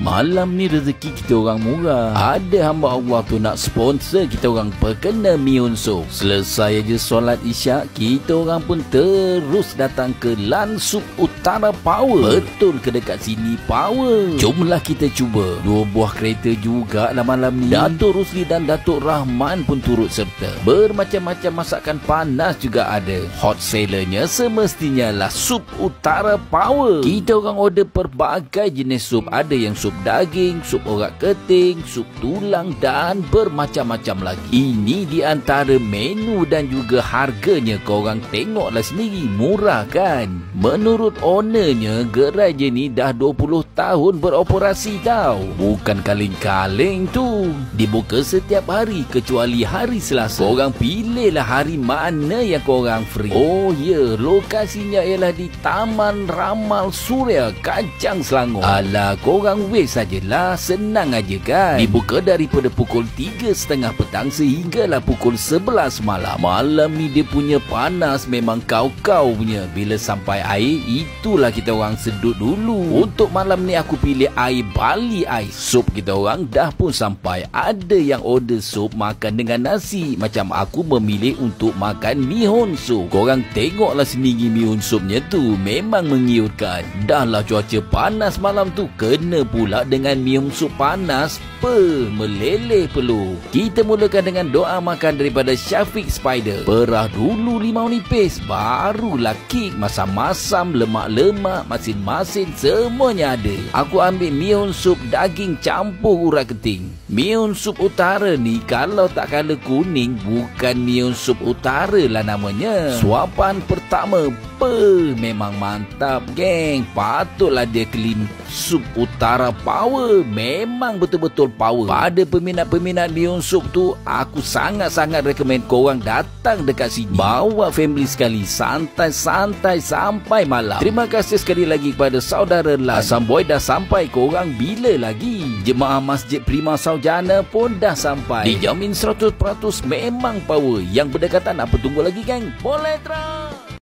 Malam ni rezeki kita orang murah. Ada hamba Allah tu nak sponsor kita orang perkena mihun sup. Selesai aja solat isyak, kita orang pun terus datang ke Lan Sup Utara Power. Betul ke dekat sini Power? Jomlah kita cuba. 2 buah kereta juga lah malam ni. Datuk Rusli dan Datuk Rahman pun turut serta. Bermacam-macam masakan panas juga ada. Hot sellernya semestinya lah Sup Utara Power. Kita orang order pelbagai jenis sup. Ada yang sup daging, sup orak keting, sup tulang dan bermacam-macam lagi. Ini di antara menu dan juga harganya. Korang tengoklah sendiri, murah kan? Menurut ownernya, gerai je ni dah 20 tahun beroperasi tau. Bukan kaleng-kaleng tu. Dibuka setiap hari kecuali hari Selasa. Korang pilihlah hari mana yang korang free. Oh ya, lokasinya ialah di Taman Ramal Suria, Kajang, Selangor. Alah, korang sajalah, senang aja kan. Dibuka daripada pukul 3.30 petang sehinggalah pukul 11 malam. Malam ni dia punya panas memang kau-kau punya. Bila sampai air, itulah kita orang sedut dulu. Untuk malam ni aku pilih air Bali Ais. Sup kita orang dah pun sampai. Ada yang order sup makan dengan nasi. Macam aku memilih untuk makan mihun sup. Korang tengoklah sendiri mihun supnya tu. Memang mengiurkan. Dah lah cuaca panas malam tu, kena pula dengan mihun sup panas, meleleh peluh. Kita mulakan dengan doa makan daripada Syafiq Spider. Perah dulu limau nipis, barulah kick. Masam-masam, lemak-lemak, masin-masin, semuanya ada. Aku ambil mihun sup daging campur urat keting. Mihun sup utara ni kalau tak kala kuning, bukan mihun sup utara lah namanya. Suapan pertama, memang mantap geng. Patutlah dia claim Sup Utara Power. Memang betul-betul power. Pada peminat-peminat mihun sup tu, aku sangat-sangat recommend korang datang dekat sini. Bawa family sekali, santai-santai sampai malam. Terima kasih sekali lagi kepada saudara Lan. Asam Boy dah sampai, korang bila lagi? Jemaah Masjid Prima Saujana pun dah sampai. Dijamin 100% memang power. Yang berdekatan apa tunggu lagi geng? Boleh terus.